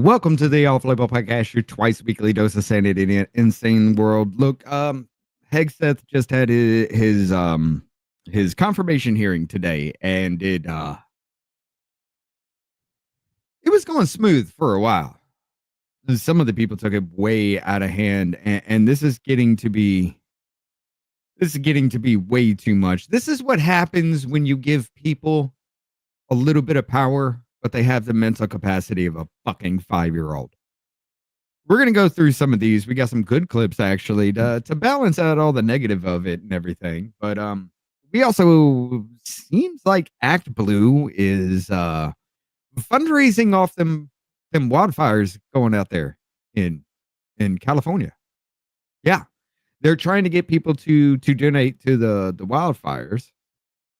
Welcome to the Off Label Podcast, your twice weekly dose of sanity in an insane world. Look, Hegseth just had his confirmation hearing today, and it was going smooth for a while. Some of the people took it way out of hand, and this is getting to be way too much. This is what happens when you give people a little bit of power, but they have the mental capacity of a fucking 5-year-old. We're going to go through some of these. We got some good clips, actually, to balance out all the negative of it and everything. But we also, seems like Act Blue is fundraising off them wildfires going out there in California. Yeah. They're trying to get people to donate to the wildfires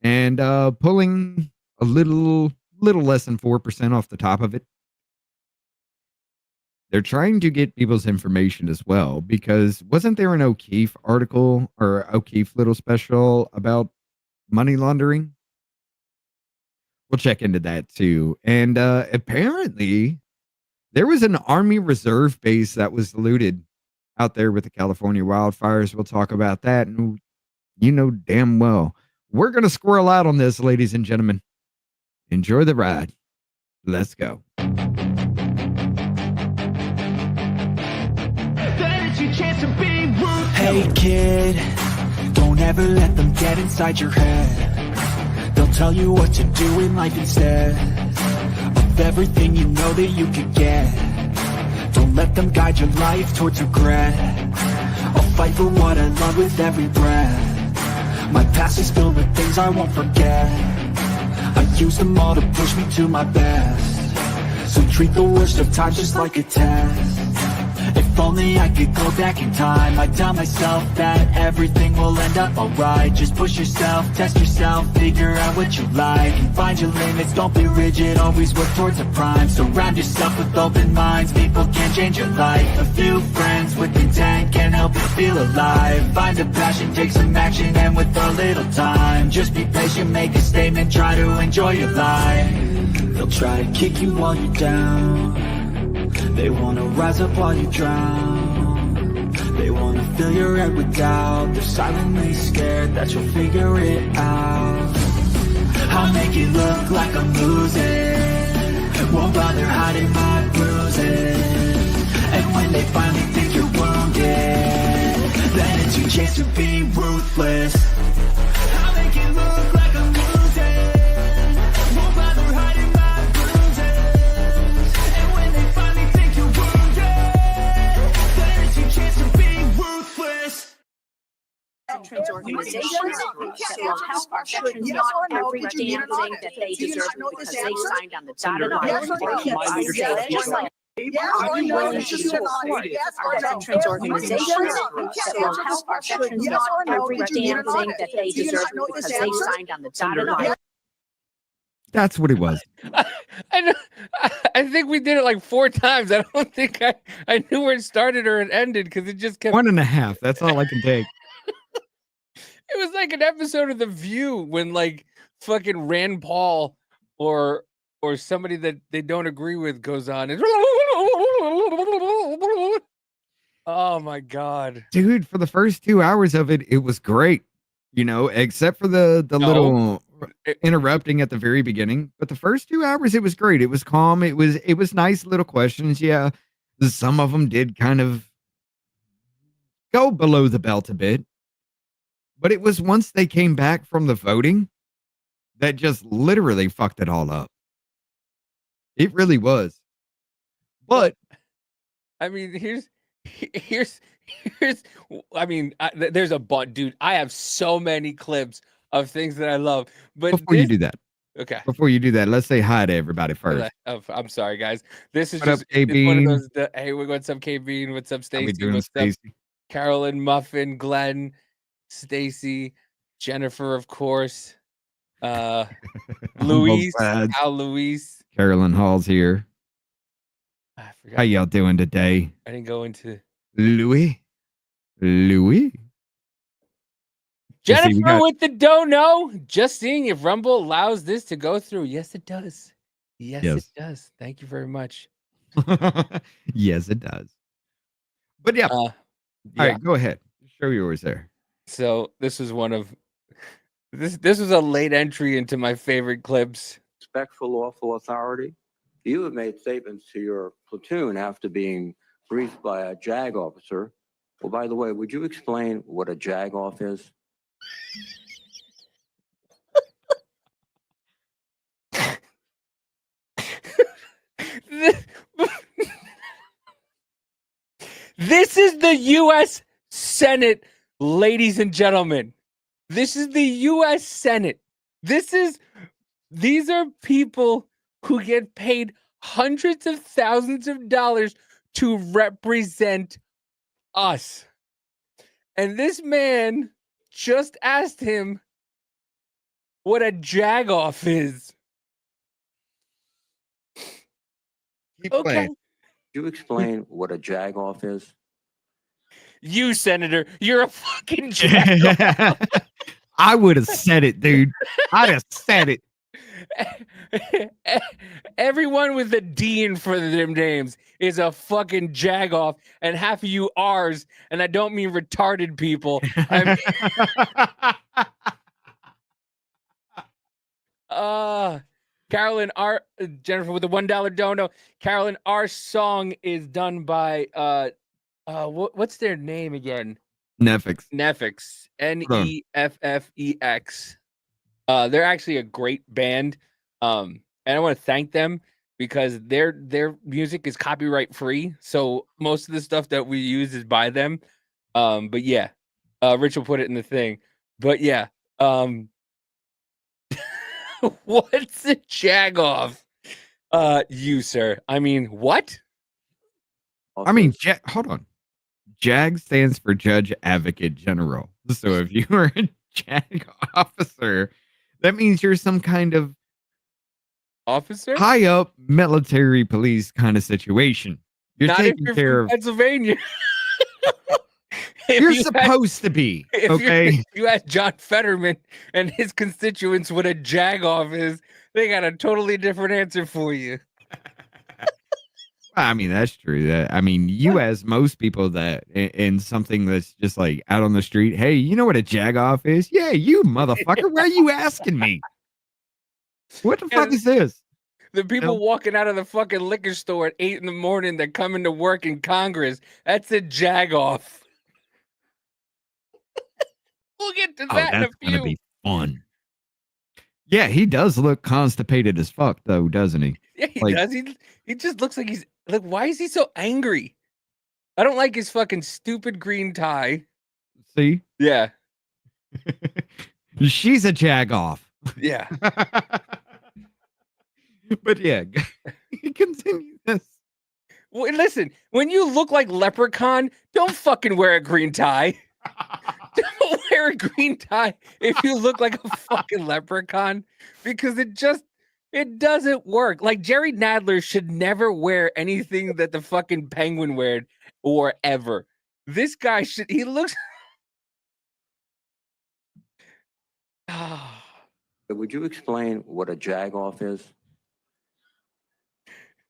and pulling a little less than 4% off the top of it. They're trying to get people's information as well, because wasn't there an O'Keefe article or O'Keefe little special about money laundering? We'll check into that too. And apparently there was an Army Reserve base that was looted out there with the California wildfires. We'll talk about that. And you know damn well we're going to squirrel out on this, ladies and gentlemen. Enjoy the ride. Let's go. Hey kid, don't ever let them get inside your head. They'll tell you what to do in life instead of everything you know that you could get. Don't let them guide your life towards regret. I'll fight for what I love with every breath. My past is filled with things I won't forget. I use them all to push me to my best. So treat the worst of times just like a test. If only I could go back in time, I'd tell myself that everything will end up alright. Just push yourself, test yourself, figure out what you like, and find your limits, don't be rigid, always work towards a prime. Surround yourself with open minds, people can change your life. A few friends with intent can help you feel alive. Find a passion, take some action, and with a little time, just be patient, make a statement, try to enjoy your life. They'll try to kick you while you're down. They wanna rise up while you drown. They wanna fill your head with doubt. They're silently scared that you'll figure it out. I'll make it look like I'm losing, won't bother hiding my bruises. And when they finally think you're wounded, then it's your chance to be ruthless. I'll make it look like I'm losing, won't bother hiding my bruises. And when they finally think you're wounded, then it's your chance to be ruthless. Veterans organizations that will help our veterans get every damn thing that they deserve because they signed on the dotted line to keep us safe, just like are you willing to support our veterans organizations that will help our veterans get every damn thing that they deserve because they signed on the dotted line? That's what it was. I think we did it like 4 times. I don't think I knew where it started or it ended because it just kept 1.5. That's all I can take. It was like an episode of The View when like fucking Rand Paul or somebody that they don't agree with goes on and oh my god, dude! For the first 2 hours of it, it was great. You know, except for the little interrupting at the very beginning. But the first 2 hours, it was great. It was calm. It was nice little questions. Yeah, some of them did kind of go below the belt a bit. But it was once they came back from the voting that just literally fucked it all up. It really was. But I mean, here's I mean, there's a but, dude. I have so many clips of things that I love. But before you do that, let's say hi to everybody first. I'm sorry, guys. This is what just up, K-Bean? one of those. Hey, what's up, K-Bean? What's up, Stacy? What's up, Carolyn, Muffin, Glenn, Stacy, Jennifer, of course, Luis, Al Luis, Carolyn Hall's here. I forgot. How y'all doing today? I didn't go into Louis. Jennifer with the dono. Just seeing if Rumble allows this to go through. Yes, it does. Yes, it does. Thank you very much. Yes, it does. But yeah. All Yeah. right, go ahead. Show yours there. So this was one of this was a late entry into my favorite clips. Respectful lawful authority. You have made statements to your platoon after being briefed by a JAG officer. Well, by the way, would you explain what a JAG off is? This is the U.S. Senate, ladies and gentlemen. This is the U.S. Senate. These are people who get paid hundreds of thousands of dollars to represent us. And this man just asked him what a jagoff is. Keep Okay. playing. Would you explain what a JAG off is? You, Senator, you're a fucking jagoff. I would have said it, dude. I'd have said it. Everyone with a D in front of their names is a fucking jagoff, and half of you R's, and I don't mean retarded people. I mean, Carolyn R. Jennifer with the $1 dono. Carolyn, our song is done by what's their name again? Nefix. Nefix. Neffex. They're actually a great band. And I want to thank them because their music is copyright free. So most of the stuff that we use is by them. But yeah, Rich will put it in the thing. But yeah, what's a jagoff? You, sir. I mean, what? I mean, hold on. JAG stands for Judge Advocate General. So if you are a JAG officer, that means you're some kind of Officer? high up military police kind of situation. You're Not if taking you're care from of. Pennsylvania. You're supposed to be. Okay. You ask John Fetterman and his constituents what a jagoff is, they got a totally different answer for you. I mean, that's true. I mean, you ask most people that in something that's just like out on the street, hey, you know what a jagoff is? Yeah, you motherfucker. Why are you asking me? What the fuck is this? The people No. walking out of the fucking liquor store at 8 a.m. that come into work in Congress, that's a jagoff. We'll get to Oh, that in a that's few. gonna be fun. Yeah, he does look constipated as fuck, though, doesn't he? Yeah, he like- does. He just looks like he's like, why is he so angry? I don't like his fucking stupid green tie. See, Yeah. she's a jagoff. Yeah. But yeah, continue this. Well, listen, when you look like Leprechaun, don't fucking wear a green tie. Don't wear a green tie if you look like a fucking leprechaun, because it doesn't work. Like Jerry Nadler should never wear anything that the fucking Penguin wore ever. This guy he looks. Would you explain what a JAG off is?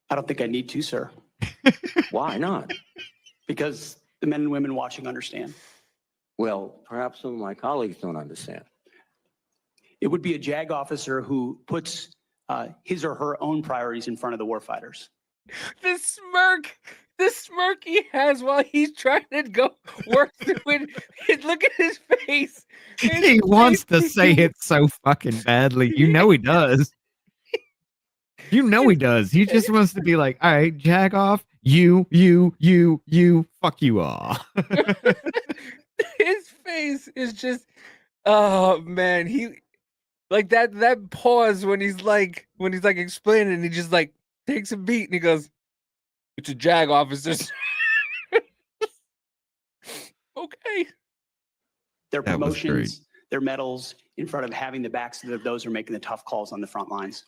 I don't think I need to, sir, Why not? because the men and women watching understand. Well, perhaps some of my colleagues don't understand. It would be a JAG officer who puts his or her own priorities in front of the warfighters. The smirk he has while he's trying to go work through it. Look at his face. He wants to say it so fucking badly. You know he does. You know he does. He just wants to be like, all right, jag off. You, fuck you all. His face is just, oh man, he like that pause when he's like explaining, and he just like takes a beat and he goes, "It's a JAG officer." Okay. Their That was great. promotions, their medals in front of having the backs of those who are making the tough calls on the front lines.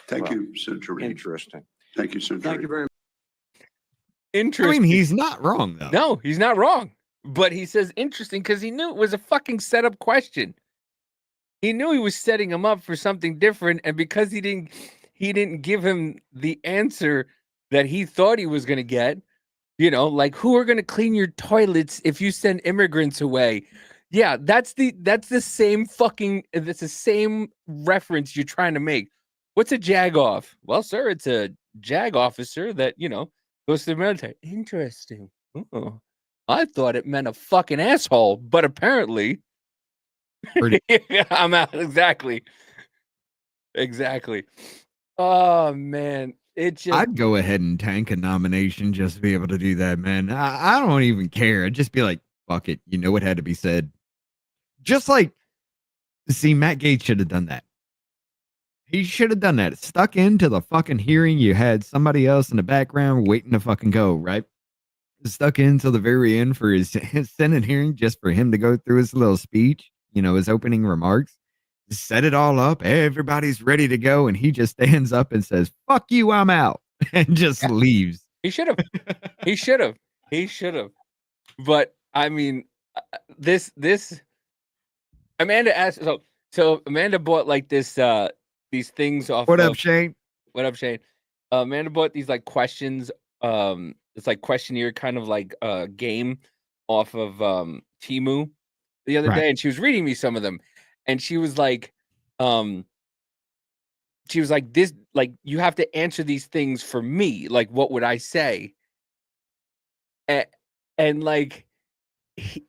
Thank Well, you, Senator Reid. Interesting. Thank you, Senator Thank you Reid. very much. I Interesting. mean, he's not wrong though. No, he's not wrong. But he says interesting because he knew it was a fucking setup question. He knew he was setting him up for something different, and because he didn't give him the answer that he thought he was going to get. You know, like, who are going to clean your toilets if you send immigrants away? Yeah, that's the same reference you're trying to make. What's a jag off? Well, sir, it's a jag officer that, you know, goes to the military. Interesting. Oh, I thought it meant a fucking asshole, but apparently I'm out. Exactly. Oh man. I'd go ahead and tank a nomination just to be able to do that, man. I don't even care. I'd just be like, fuck it. You know what had to be said. Just like, see, Matt Gaetz should have done that. He should have done that. Stuck into the fucking hearing. You had somebody else in the background waiting to fucking go, right? Stuck in till the very end for his Senate hearing just for him to go through his little speech, you know, his opening remarks. Set it all up. Everybody's ready to go. And he just stands up and says, fuck you, I'm out. And just leaves. He should have. He should have. But I mean, this Amanda asked. So Amanda bought like this these things off. What up, Shane? What up, Shane? Amanda bought these like questions. It's like questionnaire kind of like game off of Temu the other day, and she was reading me some of them, and she was like, this, like, you have to answer these things for me. Like, what would I say? And like,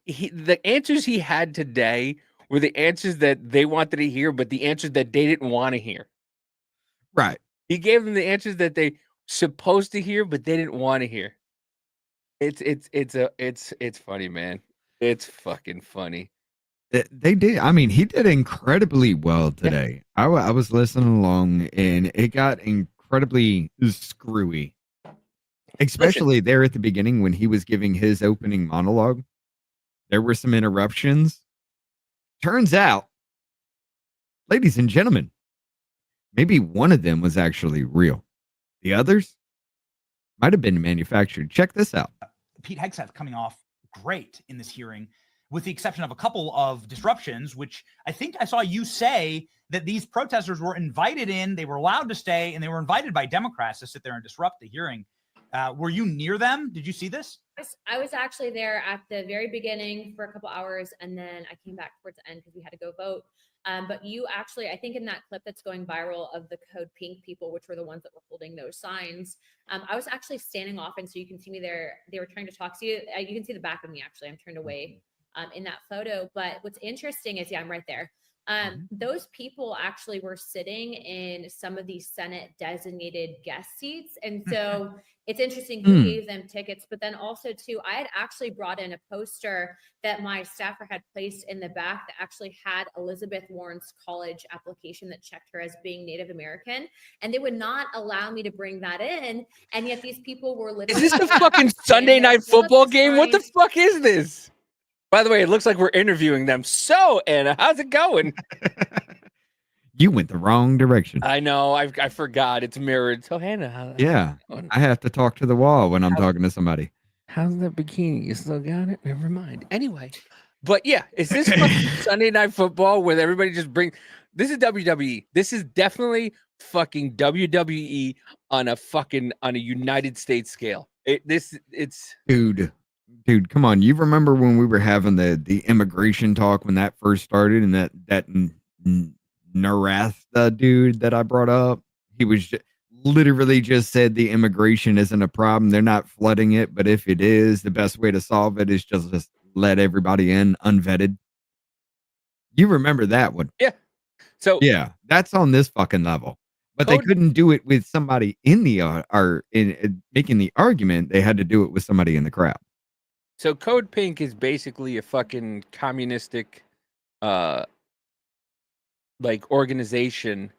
the answers he had today were the answers that they wanted to hear, but the answers that they didn't want to hear. Right. He gave them the answers that they supposed to hear, but they didn't want to hear. It's funny, man. It's fucking funny. They did. I mean, he did incredibly well today. Yeah. I was listening along, and it got incredibly screwy, especially there at the beginning when he was giving his opening monologue. There were some interruptions. Turns out, ladies and gentlemen, maybe one of them was actually real. The others might have been manufactured. Check this out. Pete Hegseth coming off great in this hearing, with the exception of a couple of disruptions, which I think I saw you say that these protesters were invited in, they were allowed to stay, and they were invited by Democrats to sit there and disrupt the hearing. Were you near them? Did you see this? I was actually there at the very beginning for a couple hours, and then I came back towards the end because we had to go vote. But you actually, I think in that clip that's going viral of the Code Pink people, which were the ones that were holding those signs, I was actually standing off, and so you can see me there. They were trying to talk to you. You can see the back of me, actually. I'm turned away in that photo. But what's interesting is, yeah, I'm right there. Those people actually were sitting in some of these Senate designated guest seats. And so it's interesting who gave them tickets, but then also too, I had actually brought in a poster that my staffer had placed in the back that actually had Elizabeth Warren's college application that checked her as being Native American. And they would not allow me to bring that in. And yet these people were literally— Is this the fucking Sunday night football game? What the fuck is this? By the way, it looks like we're interviewing them. So, Anna, how's it going? You went the wrong direction. I know. I forgot. It's mirrored. So, Hannah, yeah, I have to talk to the wall when I'm talking to somebody. How's that bikini? You still got it? Never mind. Anyway, but yeah, is this fucking Sunday night football where everybody just brings? This is WWE. This is definitely fucking WWE on a United States scale. It's Dude, come on. You remember when we were having the immigration talk when that first started, and that Narastha dude that I brought up, he was literally just said the immigration isn't a problem. They're not flooding it, but if it is, the best way to solve it is just let everybody in unvetted. You remember that one? Yeah. So yeah, that's on this fucking level. But they couldn't do it with somebody in the in making the argument. They had to do it with somebody in the crowd. So Code Pink is basically a fucking communistic like organization.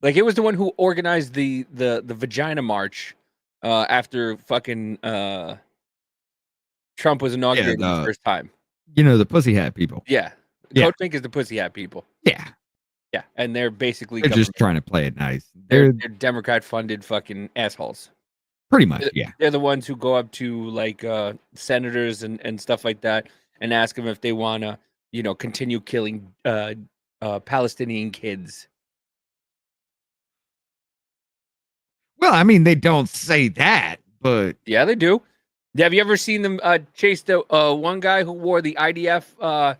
Like, it was the one who organized the vagina march after fucking Trump was inaugurated the first time. You know, the pussy hat people. Yeah. Code Pink is the pussy hat people. Yeah. Yeah. And they're basically just trying to play it nice. They're Democrat funded fucking assholes. Pretty much, yeah. They're the ones who go up to like senators and stuff like that and ask them if they want to, you know, continue killing Palestinian kids. Well, I mean, they don't say that, but Yeah, they do. Have you ever seen them chase the one guy who wore the IDF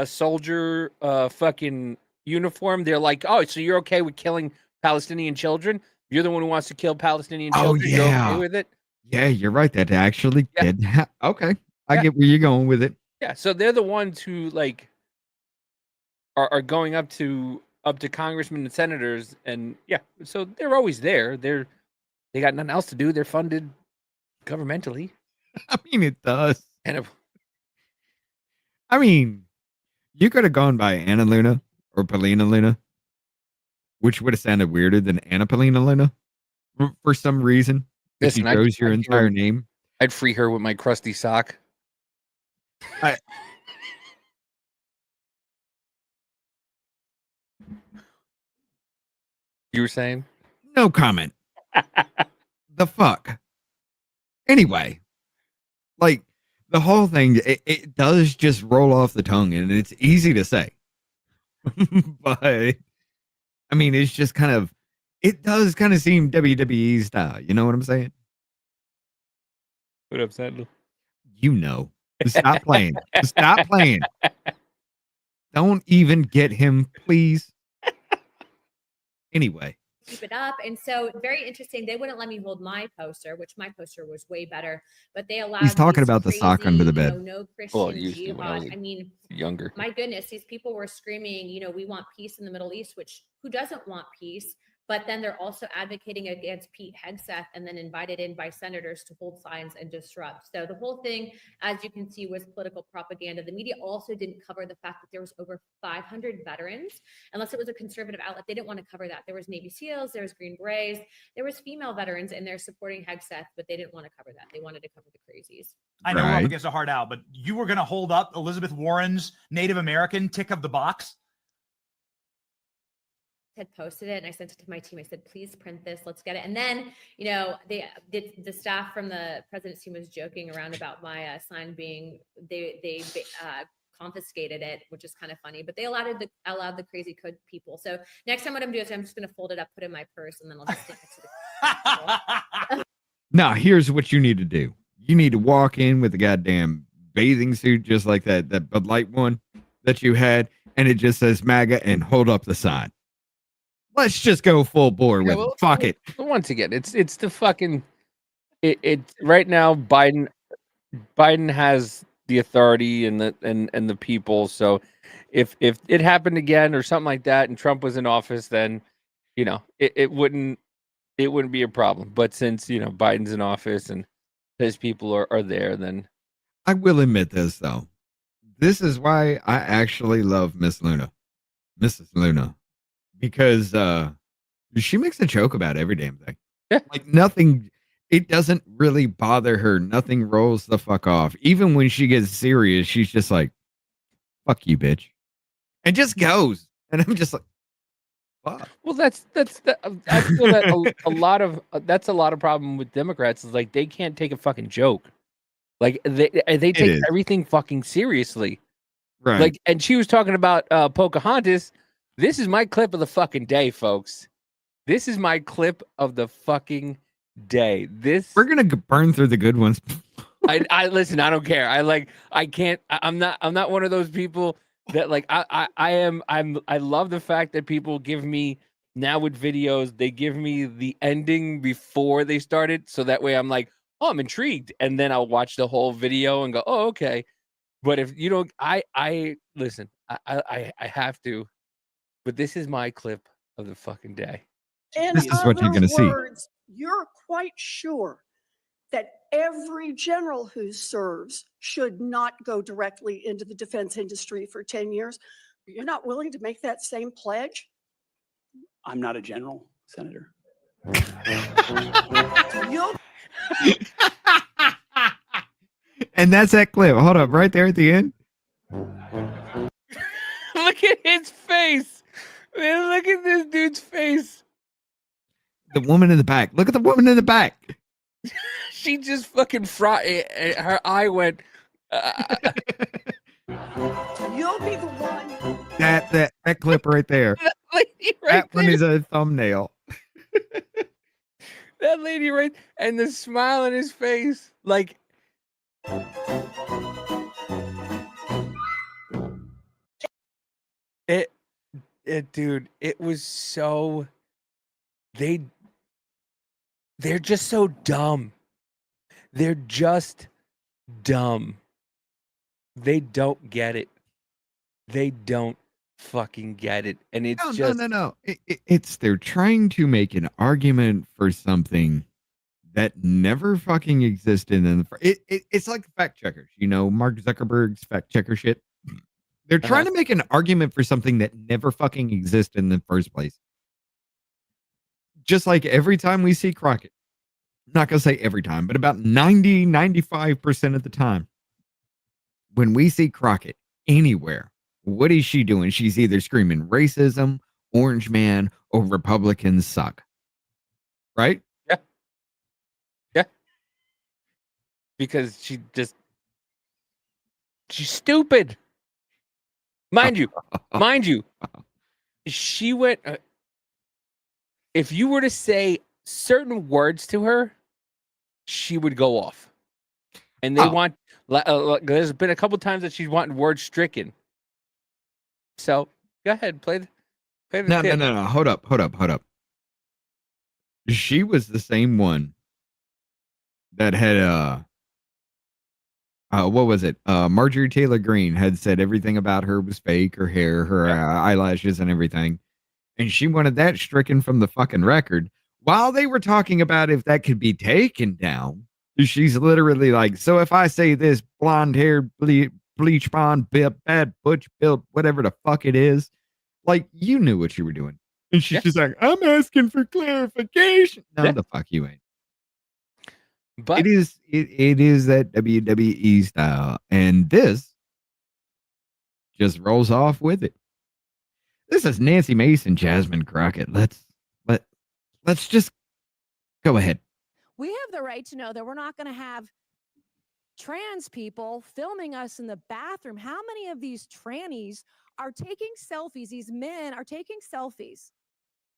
soldier fucking uniform? They're like, oh, so you're okay with killing Palestinian children? You're the one who wants to kill Palestinian oh children. You're okay yeah, with it? yeah, you're right. That actually Yeah. did. Okay, I Yeah. get where you're going with it. Yeah. So they're the ones who like are going up to congressmen and senators, and yeah, so they're always there. They got nothing else to do. They're funded governmentally, I mean, it does. and I mean, you could have gone by Anna Luna or Polina Luna, which would have sounded weirder than Anna Polina Luna for some reason. If Listen, you I'd- chose your I'd entire hear- name. I'd free her with my crusty sock. I- You were saying? No comment. The fuck. Anyway, like the whole thing, it does just roll off the tongue and it's easy to say. But I mean, it's just kind of, it does kind of seem WWE style. You know what I'm saying? What up, Sandler? You know. Stop playing. Stop playing. Don't even get him, please. Anyway. Keep it up. And so very interesting. They wouldn't let me hold my poster, which my poster was way better, but they allowed. He's talking these about the sock under the crazy, bed. No Christian Well, it used to when I was jihad. I mean, younger. my goodness, these people were screaming, we want peace in the Middle East, which who doesn't want peace? But then they're also advocating against Pete Hegseth and then invited in by senators to hold signs and disrupt. So the whole thing, as you can see, was political propaganda. The media also didn't cover the fact that there was over 500 veterans. Unless it was a conservative outlet, they didn't want to cover that. There was Navy SEALs, there was Green Berets, there was female veterans in there supporting Hegseth, but they didn't want to cover that. They wanted to cover the crazies. I know we're Right. up against a hard out, but you were going to hold up Elizabeth Warren's Native American tick of the box. Had posted it and I sent it to my team. I said, please print this. Let's get it. And then, the staff from the president's team was joking around about my sign being, they confiscated it, which is kind of funny, but they allowed the crazy code people. So next time what I'm doing is I'm just going to fold it up, put it in my purse, and then I'll just stick it to the Now, here's what you need to do. You need to walk in with a goddamn bathing suit, just like that Bud Light one that you had, and it just says MAGA and hold up the sign. Let's just go full bore with it. Fuck it. Once again, it's the fucking it right now. Biden has the authority and the people. So if it happened again or something like that, and Trump was in office, then it wouldn't be a problem. But since Biden's in office and his people are there, then I will admit this though. This is why I actually love Mrs. Luna, because she makes a joke about every damn thing. Yeah. Like nothing, it doesn't really bother her. Nothing rolls the fuck off. Even when she gets serious, she's just like, fuck you, bitch. And just goes. And I'm just like, fuck. well, I feel that a lot of that's a lot of problem with Democrats is like they can't take a fucking joke. Like they take is. everything fucking seriously. Right. Like, and she was talking about Pocahontas. This is my clip of the fucking day, folks. This is my clip of the fucking day. We're going to burn through the good ones. I listen, I don't care. I'm not one of those people that like, I love the fact that people give me now with videos, they give me the ending before they started. So that way I'm like, oh, I'm intrigued. And then I'll watch the whole video and go, oh, okay. But if you don't, I listen, I have to. But this is my clip of the fucking day. This is what you're gonna see. You're quite sure that every general who serves should not go directly into the defense industry for 10 years. You're not willing to make that same pledge? I'm not a general, Senator. You'll And that's that clip. Hold up, right there at the end. Look at his face. Man, look at this dude's face. The woman in the back. Look at the woman in the back. She just fucking her eye went. You'll be the one. That clip right there. That lady right That one there. is a thumbnail. That lady right, and the smile on his face, like it, dude, it was so they're just so dumb. They're just dumb. They don't get it. They don't fucking get it. And it's No, just no. It's they're trying to make an argument for something that never fucking existed in the it's like fact checkers, you know, Mark Zuckerberg's fact checker shit. They're trying to make an argument for something that never fucking existed in the first place. Just like every time we see Crockett, I'm not going to say every time, but about 95% of the time, when we see Crockett anywhere, what is she doing? She's either screaming racism, orange man, or Republicans suck. Right? Yeah. Yeah. Because she's stupid. Mind you, she went, if you were to say certain words to her, she would go off. And they want, there's been a couple times that she's wanting words stricken. So go ahead, play the No. tip. Hold up. She was the same one that had what was it? Marjorie Taylor Greene had said everything about her was fake, her hair, her eyelashes, and everything. And she wanted that stricken from the fucking record. While they were talking about if that could be taken down, she's literally like, so if I say this blonde haired, bleach blonde, bad butch built, whatever the fuck it is, like, you knew what you were doing. And she's just like, I'm asking for clarification. No, the fuck you ain't. But it is that WWE style, and this just rolls off with it. This is Nancy Mason, Jasmine Crockett. Let's just go ahead. We have the right to know that we're not going to have trans people filming us in the bathroom. How many of these trannies are taking selfies? These men are taking selfies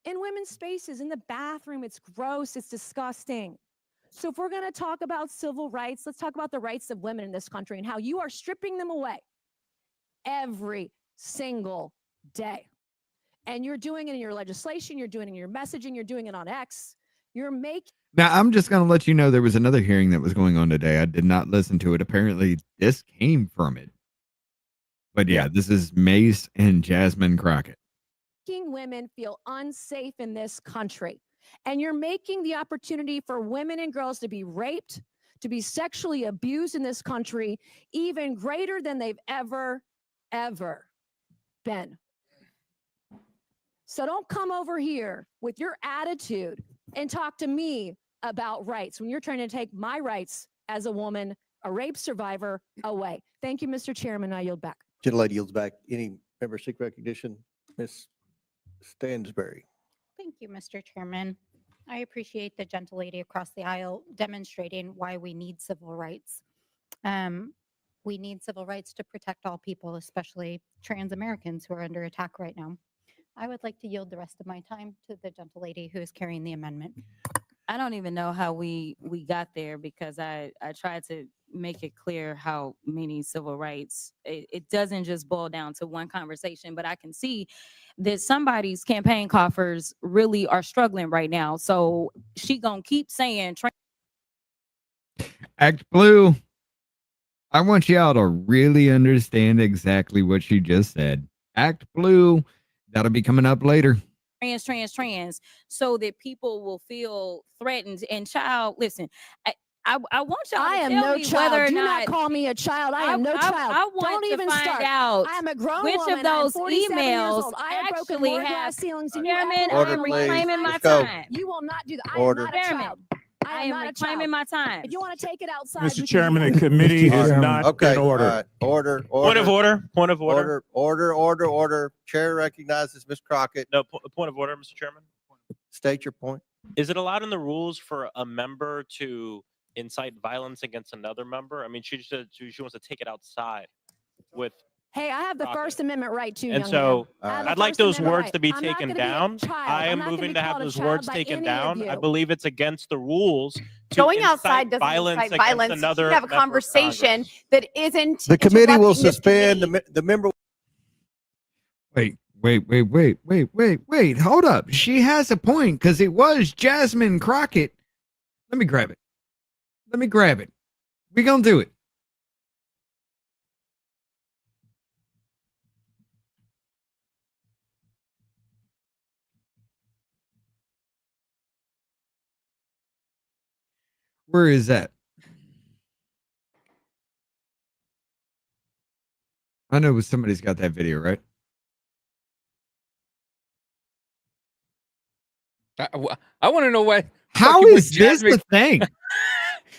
in women's spaces in the bathroom. It's gross. It's disgusting. So if we're going to talk about civil rights, let's talk about the rights of women in this country and how you are stripping them away every single day. And you're doing it in your legislation, you're doing it in your messaging, you're doing it on X. You're making. Now, I'm just going to let you know there was another hearing that was going on today. I did not listen to it. Apparently, this came from it. But yeah, this is Mace and Jasmine Crockett. Making women feel unsafe in this country. And you're making the opportunity for women and girls to be raped, to be sexually abused in this country, even greater than they've ever been. So don't come over here with your attitude and talk to me about rights when you're trying to take my rights as a woman, a rape survivor, away. Thank you, Mr. Chairman. I yield back. Gentlelady yields back. Any member seek recognition? Ms. Stansberry. Thank you, Mr. Chairman. I appreciate the gentlelady across the aisle demonstrating why we need civil rights. We need civil rights to protect all people, especially trans Americans who are under attack right now. I would like to yield the rest of my time to the gentlelady who is carrying the amendment. I don't even know how we got there because I tried to make it clear how many civil rights, it doesn't just boil down to one conversation, but I can see that somebody's campaign coffers really are struggling right now. So she gonna keep saying. Act Blue. I want y'all to really understand exactly what she just said. Act Blue. That'll be coming up later. Trans, so that people will feel threatened. And child, listen, I want y'all to am tell no me child. whether or Do not call me a child. I am no child. I want Don't to even find start. out I am a grown which woman. of those I am 47 years emails old. I have broken actually more have. glass ceilings than you Chairman, ever I Order, am please. reclaiming my Let's go. time. You will not do that. Order. I am not a Chairman, child. I am reclaiming my time. If you want to take it outside, Mr. we Chairman, can the do that. committee is not Okay. in order. Order. Point of order. Point of order. Order. Chair recognizes Ms. Crockett. No, point of order, Mr. Chairman. State your point. Is it allowed in the rules for a member to incite violence against another member? I mean, she wants to take it outside with Hey, I have the Rocket. First Amendment right too, And young so man. I have the I'd like First those Amendment words right. to be I'm not taken gonna be a down. child. I I'm am not gonna moving be to have called a those child words by taken any down. of I you. believe it's against the rules to Going incite outside doesn't violence incite against violence. another You have a member of conversation Congress. that isn't The committee will interrupting this suspend committee. the member. Wait. Hold up. She has a point because it was Jasmine Crockett. Let me grab it. We gonna do it. Where is that? I know somebody's got that video, right? I want to know what. How fucking what is this Jasmine- the thing?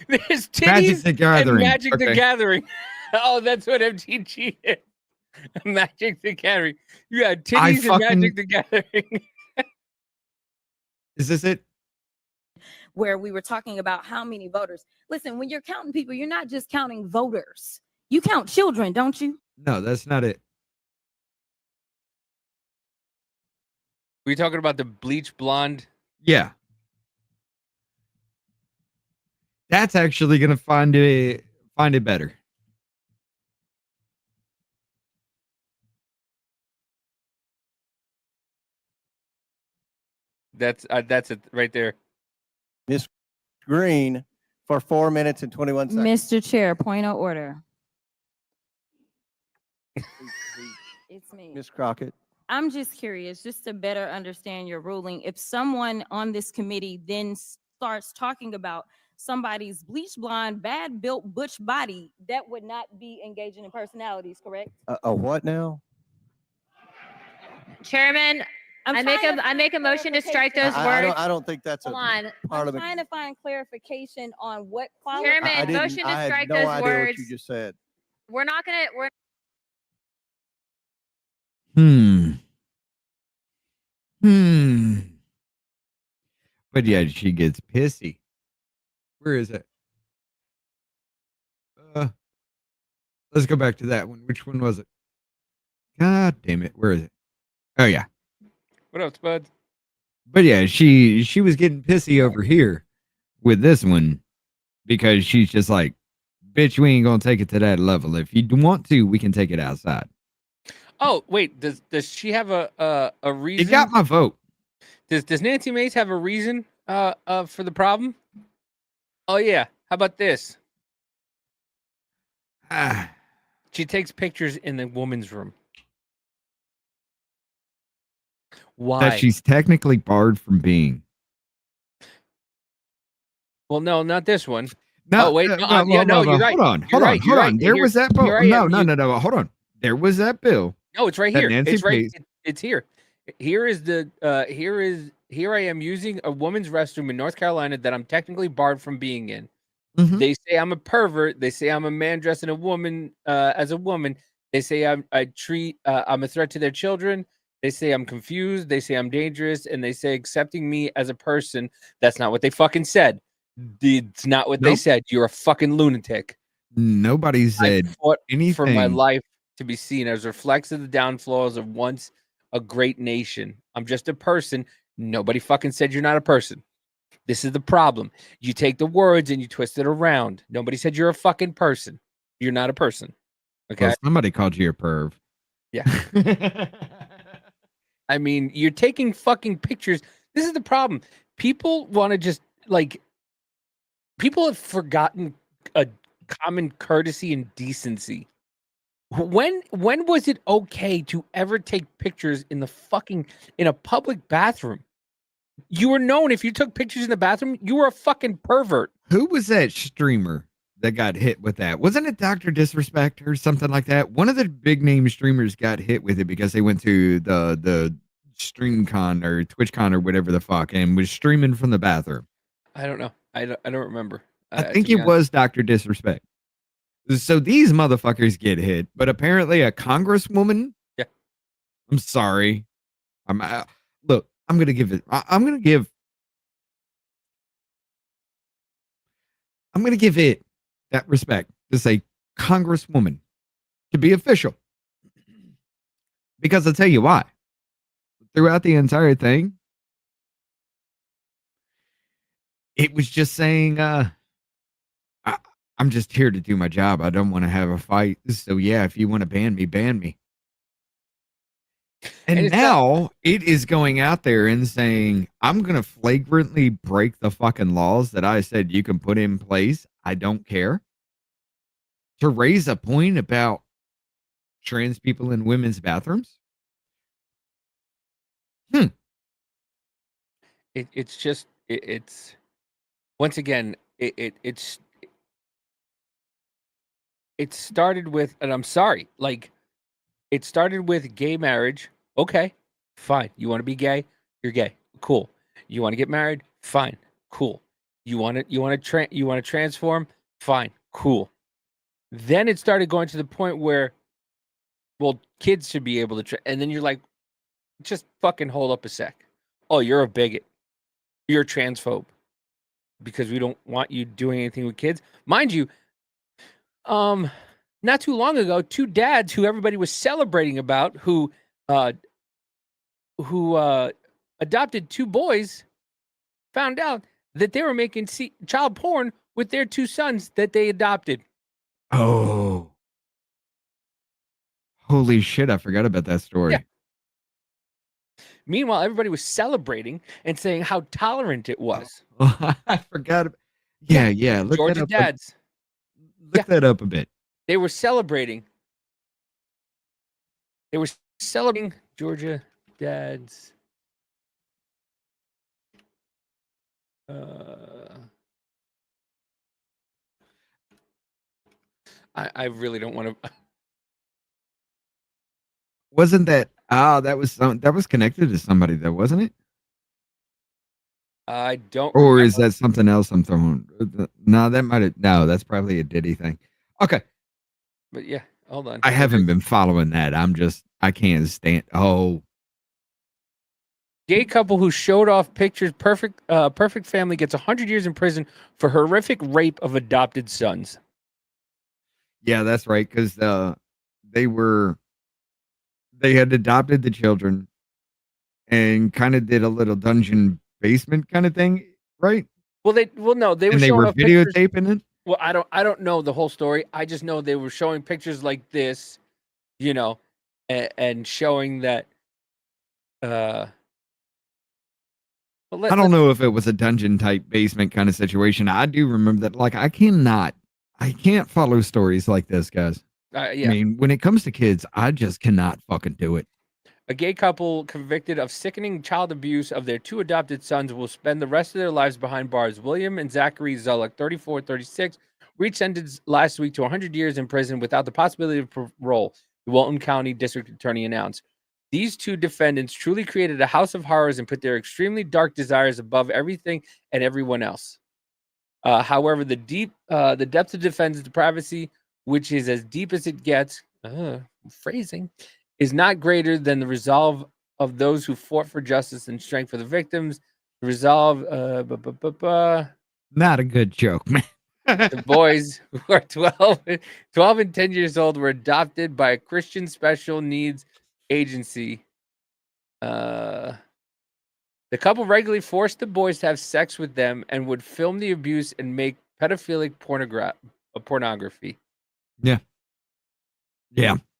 There's titties Magic the and Gathering. Magic the Okay. Gathering. Oh, that's what MTG is. Magic the Gathering. You got titties and Magic the Gathering. Is this it? Where we were talking about how many voters. Listen, when you're counting people, you're not just counting voters. You count children, don't you? No, that's not it. Were you talking about the bleach blonde? Yeah. That's actually gonna find it better. That's it right there. Miss Green for 4 minutes and 21 seconds. Mr. Chair, point of order. It's me. Miss Crockett. I'm just curious, just to better understand your ruling. If someone on this committee then starts talking about somebody's bleach blonde, bad built butch body, that would not be engaging in personalities, correct? A what now? Chairman, I make a motion to strike those words. I don't think that's Hold a on. I'm parliament. trying to find clarification on what Chairman, I didn't- motion to I had strike no those idea words. what you just said. We're not gonna. But yeah, she gets pissy. Where is it? Let's go back to that one. Which one was it? God damn it. Where is it? Oh yeah. What else, bud? But yeah, she was getting pissy over here with this one because she's just like, bitch, we ain't gonna take it to that level. If you want to, we can take it outside. Oh, wait, does she have a reason? It got my vote. Does Nancy Mace have a reason for the problem? Oh yeah. How about this? She takes pictures in the woman's room. Why? That she's technically barred from being. Well, no, not this one. No, oh wait, no, you're right. Hold on. There was that bill. Right, No, hold on. There was that bill. No, it's right that here. Nancy It's right. Mace- It's here. Here I am using a woman's restroom in North Carolina that I'm technically barred from being in. Mhm. They say I'm a pervert. They say I'm a man dressing a woman as a woman. They say I'm a threat to their children. They say I'm confused. They say I'm dangerous, and they say accepting me as a person. That's not what they fucking said. It's not what they Nope. said. You're a fucking lunatic. Nobody said I fought anything for my life to be seen as reflects of the downfalls of once a great nation. I'm just a person. Nobody fucking said you're not a person. This is the problem. You take the words and you twist it around. Nobody said you're a fucking person. You're not a person. Okay. Well, somebody called you a perv. Yeah. I mean, you're taking fucking pictures. This is the problem. People want to just people have forgotten a common courtesy and decency. When was it okay to ever take pictures in a public bathroom? You were known if you took pictures in the bathroom, you were a fucking pervert. Who was that streamer that got hit with that? Wasn't it Dr. Disrespect or something like that? One of the big name streamers got hit with it because they went to the StreamCon or TwitchCon or whatever the fuck and was streaming from the bathroom. I don't know. I don't remember. I think it was Dr. Disrespect. So these motherfuckers get hit, but apparently a congresswoman. Yeah. I'm sorry. Look. I'm gonna give it that respect to say congresswoman to be official. Because I'll tell you why. Throughout the entire thing, it was just saying, I, I'm just here to do my job. I don't want to have a fight. So yeah, if you want to ban me, ban me. And it's not, now it is going out there and saying, I'm going to flagrantly break the fucking laws that I said you can put in place. I don't care. To raise a point about trans people in women's bathrooms. it's just it's once again it started with, and I'm sorry, like it started with gay marriage. Okay, fine. You want to be gay? You're gay. Cool. You want to get married? Fine. Cool. You want to transform? Fine. Cool. Then it started going to the point where, well, kids should be able to, and then you're like, just fucking hold up a sec. Oh, you're a bigot. You're a transphobe because we don't want you doing anything with kids. Mind you, not too long ago, two dads who everybody was celebrating about who adopted two boys found out that they were making child porn with their two sons that they adopted. Oh. Holy shit, I forgot about that story. Yeah. Meanwhile, everybody was celebrating and saying how tolerant it was. I forgot. Yeah. Look Georgia that up. dads. Look that up a bit. They were celebrating. They were celebrating Georgia dads. I really don't want to. Wasn't that? That was connected to somebody, though, wasn't it? I don't. Or remember. is that something else I'm throwing? No, that might have. No, that's probably a Diddy thing. Okay. But yeah, hold on. I haven't been following that. I can't stand. Oh. Gay couple who showed off pictures. Perfect family gets 100 years in prison for horrific rape of adopted sons. Yeah, that's right. Because they had adopted the children and kind of did a little dungeon basement kind of thing, right? No, they were And they showing were off pictures. videotaping it. Well, I don't know the whole story. I just know they were showing pictures like this, and showing that. I don't know if it was a dungeon type basement kind of situation. I do remember that. Like, I can't follow stories like this, guys. Yeah. I mean, when it comes to kids, I just cannot fucking do it. A gay couple convicted of sickening child abuse of their two adopted sons will spend the rest of their lives behind bars. William and Zachary Zullock, 34, 36, reached sentence last week to 100 years in prison without the possibility of parole, the Walton County District Attorney announced. These two defendants truly created a house of horrors and put their extremely dark desires above everything and everyone else. However, the depth of defendant's privacy, which is as deep as it gets, phrasing, is not greater than the resolve of those who fought for justice and strength for the victims. The resolve, Not a good joke, man. the boys who are 12 and 10 years old were adopted by a Christian special needs agency. The couple regularly forced the boys to have sex with them and would film the abuse and make pedophilic pornography. Yeah.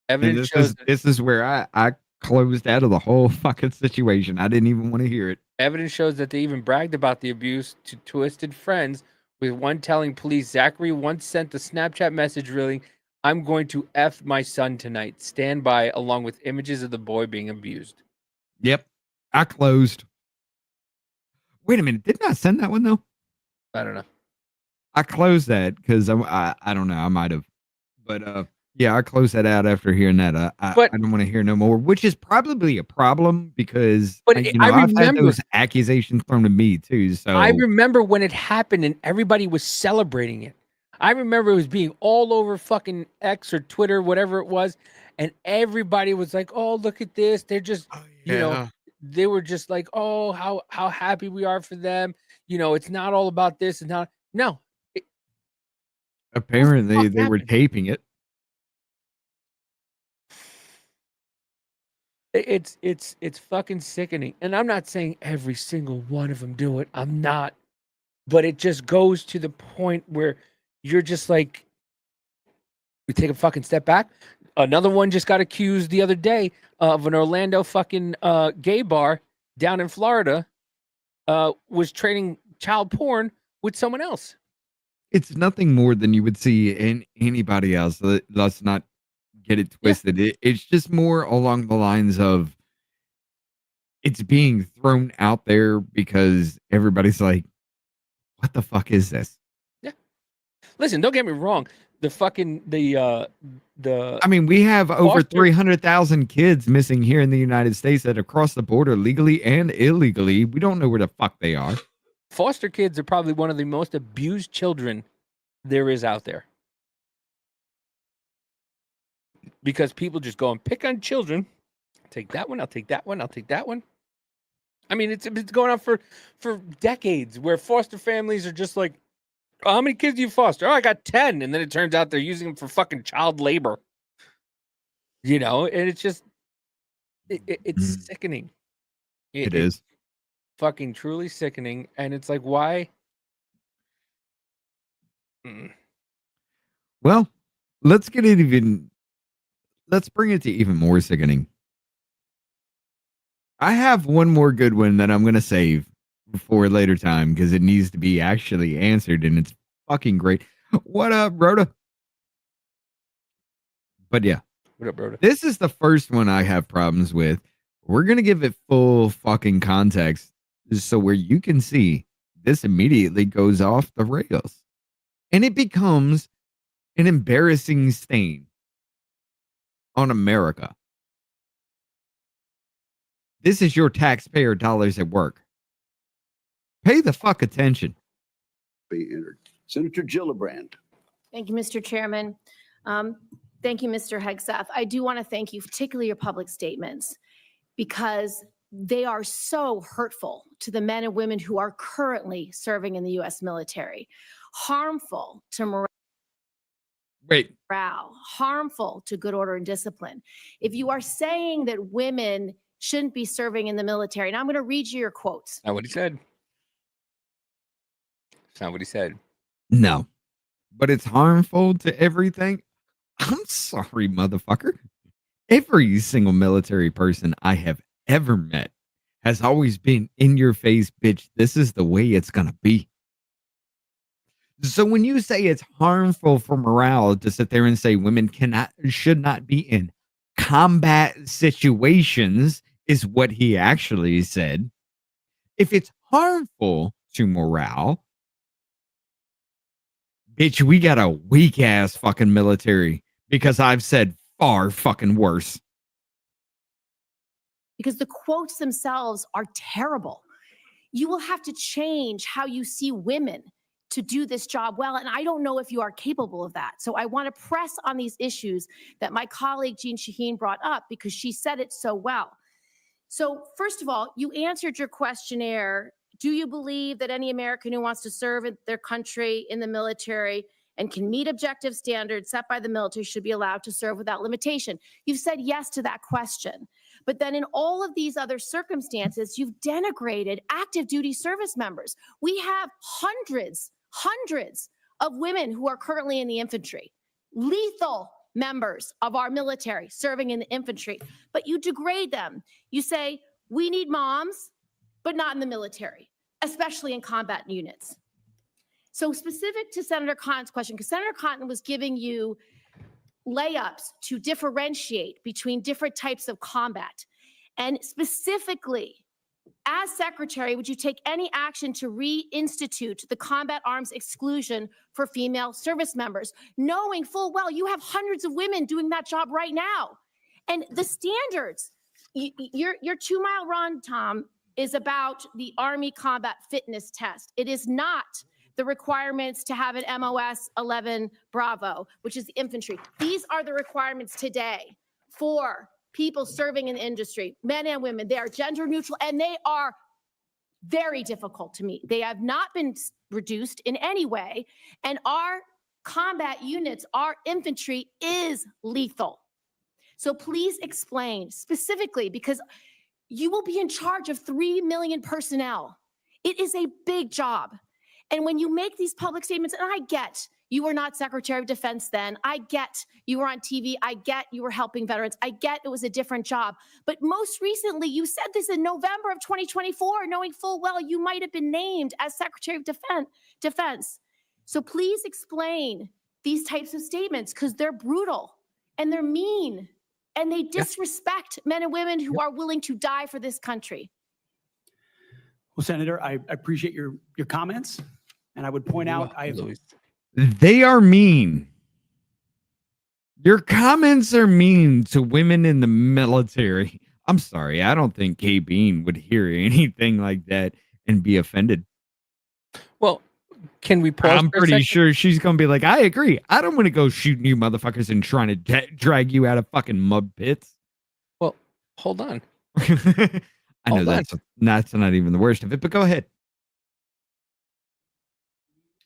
Evidence shows this is where I closed out of the whole fucking situation. I didn't even want to hear it. Evidence shows that they even bragged about the abuse to twisted friends, with one telling police Zachary once sent a Snapchat message reeling, "I'm going to F my son tonight. Stand by," along with images of the boy being abused. Yep. I closed. Wait a minute. Didn't I send that one, though? I don't know. I closed that because I don't know. I might have. But yeah, I closed that out after hearing that. I don't want to hear no more, which is probably a problem because I've had those accusations thrown at me too. So I remember when it happened and everybody was celebrating it. I remember it was being all over fucking X or Twitter, whatever it was, and everybody was like, "Oh, look at this." They're just, they were just like, "Oh, how happy we are for them." It's not all about this and no. Apparently they were taping it. It's fucking sickening. And I'm not saying every single one of them do it. I'm not. But it just goes to the point where you're just like, we take a fucking step back. Another one just got accused the other day of an Orlando fucking gay bar down in Florida, was trading child porn with someone else. It's nothing more than you would see in anybody else. Let's not get it twisted. It's just more along the lines of it's being thrown out there because everybody's like, what the fuck is this? Yeah. Listen, don't get me wrong. I mean, we have over foster- 300,000 kids missing here in the United States that have crossed the border legally and illegally. We don't know where the fuck they are. Foster kids are probably one of the most abused children there is out there. Because people just go and pick on children. Take that one, I'll take that one, I'll take that one. I mean, it's going on for decades where foster families are just like, oh, how many kids do you foster? Oh, I got 10. And then it turns out they're using them for fucking child labor. You know, and it's just, it's sickening. It is. Fucking truly sickening. And it's like, why? Well, let's bring it to even more sickening. I have one more good one that I'm going to save for a later time because it needs to be actually answered and it's fucking great. What up, Rhoda? But yeah. What up, Rhoda? This is the first one I have problems with. We're going to give it full fucking context so where you can see this immediately goes off the rails and it becomes an embarrassing stain on America. This is your taxpayer dollars at work. Pay the fuck attention. Be entered. Senator Gillibrand. Thank you, Mr. Chairman. Thank you, Mr. Hegseth. I do want to thank you, particularly your public statements, because they are so hurtful to the men and women who are currently serving in the U.S. military, harmful to morale. Harmful to good order and discipline. If you are saying that women shouldn't be serving in the military, and I'm going to read you your quotes. Not what he said. It's not what he said. No, but it's harmful to everything. I'm sorry, motherfucker. Every single military person I have ever met has always been in your face, bitch. This is the way it's going to be. So when you say it's harmful for morale to sit there and say women should not be in combat situations is what he actually said. If it's harmful to morale, bitch, we got a weak ass fucking military because I've said far fucking worse. Because the quotes themselves are terrible. You will have to change how you see women to do this job well. And I don't know if you are capable of that. So I want to press on these issues that my colleague Jean Shaheen brought up because she said it so well. So first of all, you answered your questionnaire. Do you believe that any American who wants to serve in their country in the military and can meet objective standards set by the military should be allowed to serve without limitation? You've said yes to that question. But then in all of these other circumstances, you've denigrated active duty service members. We have hundreds of women who are currently in the infantry, lethal members of our military serving in the infantry, but you degrade them. You say, we need moms, but not in the military, especially in combat units. So specific to Senator Cotton's question, because Senator Cotton was giving you layups to differentiate between different types of combat. And specifically, as secretary, would you take any action to reinstitute the combat arms exclusion for female service members, knowing full well you have hundreds of women doing that job right now? And the standards, your 2 mile run, Tom, is about the Army combat fitness test. It is not the requirements to have an MOS 11 Bravo, which is the infantry. These are the requirements today for people serving in the industry, men and women. They are gender neutral and they are very difficult to meet. They have not been reduced in any way. And our combat units, our infantry is lethal. So please explain specifically, because you will be in charge of 3 million personnel. It is a big job. And when you make these public statements, and I get you were not Secretary of Defense then, I get you were on TV, I get you were helping veterans, I get it was a different job. But most recently, you said this in November of 2024, knowing full well you might have been named as Secretary of Defense. So please explain these types of statements, because they're brutal and they're mean and they disrespect men and women who are willing to die for this country. Well, Senator, I appreciate your comments. And I would point out, They are mean. Your comments are mean to women in the military. I'm sorry. I don't think Kay Bean would hear anything like that and be offended. Well, can we pause? I'm pretty sure she's going to be like, I agree. I don't want to go shooting you motherfuckers and trying to drag you out of fucking mud pits. Well, hold on. I know that's not even the worst of it, but go ahead.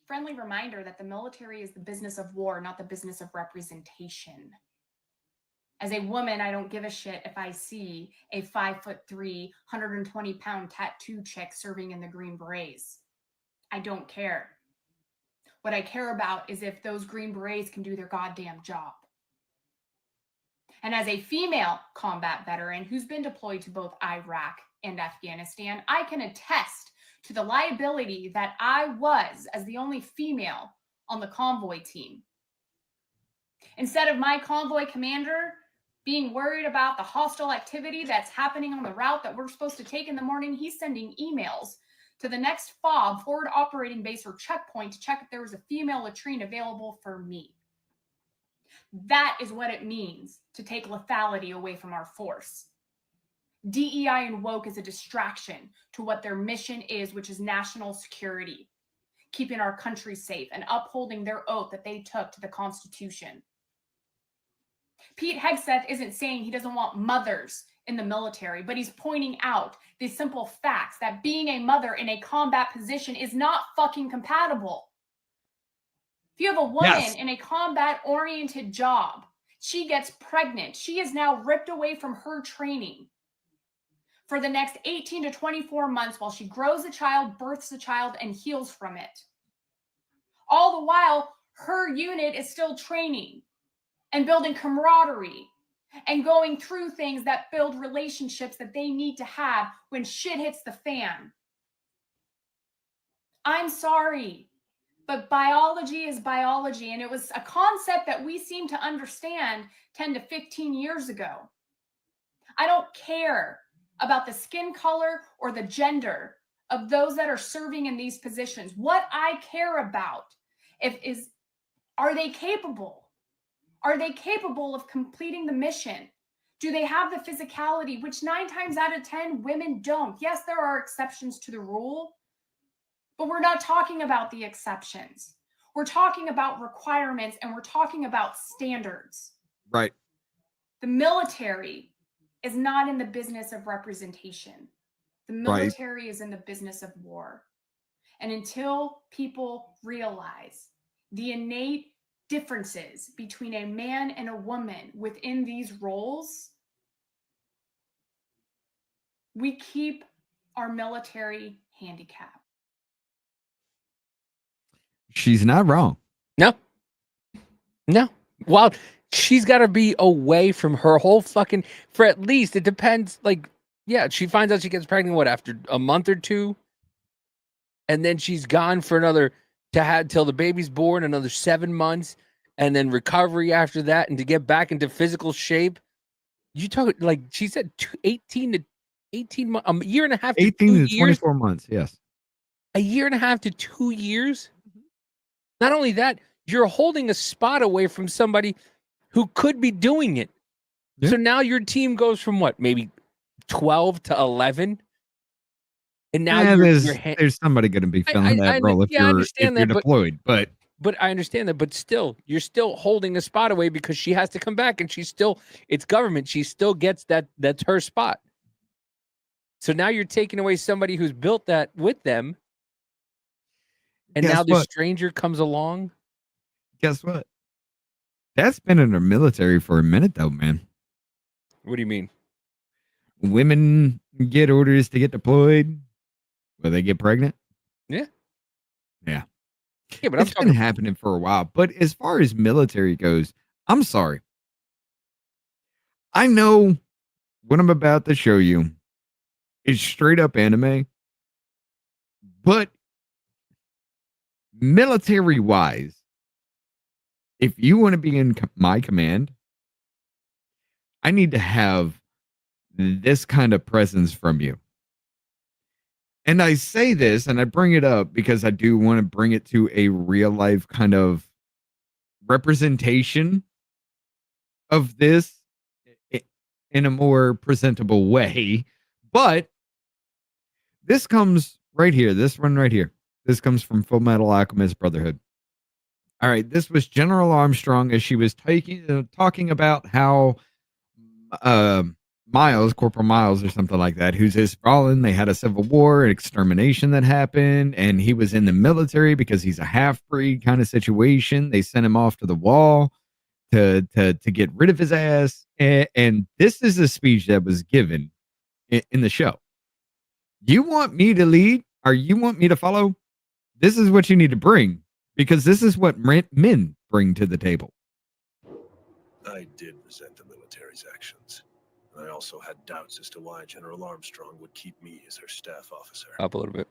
Friendly reminder that the military is the business of war, not the business of representation. As a woman, I don't give a shit if I see a 5'3", 120-pound tattoo chick serving in the Green Berets. I don't care. What I care about is if those Green Berets can do their goddamn job. And as a female combat veteran who's been deployed to both Iraq and Afghanistan, I can attest to the liability that I was as the only female on the convoy team. Instead of my convoy commander being worried about the hostile activity that's happening on the route that we're supposed to take in the morning, he's sending emails to the next FOB, forward operating base or checkpoint, to check if there was a female latrine available for me. That is what it means to take lethality away from our force. DEI and woke is a distraction to what their mission is, which is national security, keeping our country safe and upholding their oath that they took to the Constitution. Pete Hegseth isn't saying he doesn't want mothers in the military, but he's pointing out the simple facts that being a mother in a combat position is not fucking compatible. If you have a woman in a combat-oriented job, she gets pregnant, she is now ripped away from her training for the next 18 to 24 months while she grows a child, births a child, and heals from it. All the while, her unit is still training and building camaraderie and going through things that build relationships that they need to have when shit hits the fan. I'm sorry, but biology is biology, and it was a concept that we seem to understand 10 to 15 years ago. I don't care about the skin color or the gender of those that are serving in these positions. What I care about is, are they capable? Are they capable of completing the mission? Do they have the physicality, which 9 times out of 10, women don't? Yes, there are exceptions to the rule, but we're not talking about the exceptions. We're talking about requirements, and we're talking about standards. Right. The military is not in the business of representation. The military is in the business of war. And until people realize the innate differences between a man and a woman within these roles, we keep our military handicapped. She's not wrong. No. Well, she's got to be away from her whole fucking, for at least, it depends, like, yeah, she finds out she gets pregnant, what, after a month or two? And then she's gone for another, till the baby's born, another 7 months, and then recovery after that, and to get back into physical shape. You talk, like she said, 18 months, a year and a half to 18 to 24 years. months, yes. A year and a half to 2 years? Not only that, you're holding a spot away from somebody who could be doing it. Yeah. So now your team goes from what, maybe 12 to 11? And now there's somebody going to be filling that role if you're deployed. But I understand that. But still, you're still holding a spot away because she has to come back, and it's government. She still gets that's her spot. So now you're taking away somebody who's built that with them. And now this stranger comes along. Guess what? That's been in the military for a minute, though, man. What do you mean? Women get orders to get deployed where they get pregnant. Yeah. Yeah. Yeah, but I'm It's been talking. happening for a while. But as far as military goes, I'm sorry. I know what I'm about to show you is straight up anime, but military wise, if you want to be in my command, I need to have this kind of presence from you. And I say this and I bring it up because I do want to bring it to a real life kind of representation of this in a more presentable way. But this comes right here. This one right here. This comes from Full Metal Alchemist Brotherhood. All right. This was General Armstrong as she was talking about how Miles, Corporal Miles or something like that, who's his fallen. They had a civil war, an extermination that happened, and he was in the military because he's a half-breed kind of situation. They sent him off to the wall to get rid of his ass. And this is a speech that was given in the show. You want me to lead or you want me to follow? This is what you need to bring, because this is what men bring to the table. I did resent the military's actions. I also had doubts as to why General Armstrong would keep me as her staff officer. Up a little bit.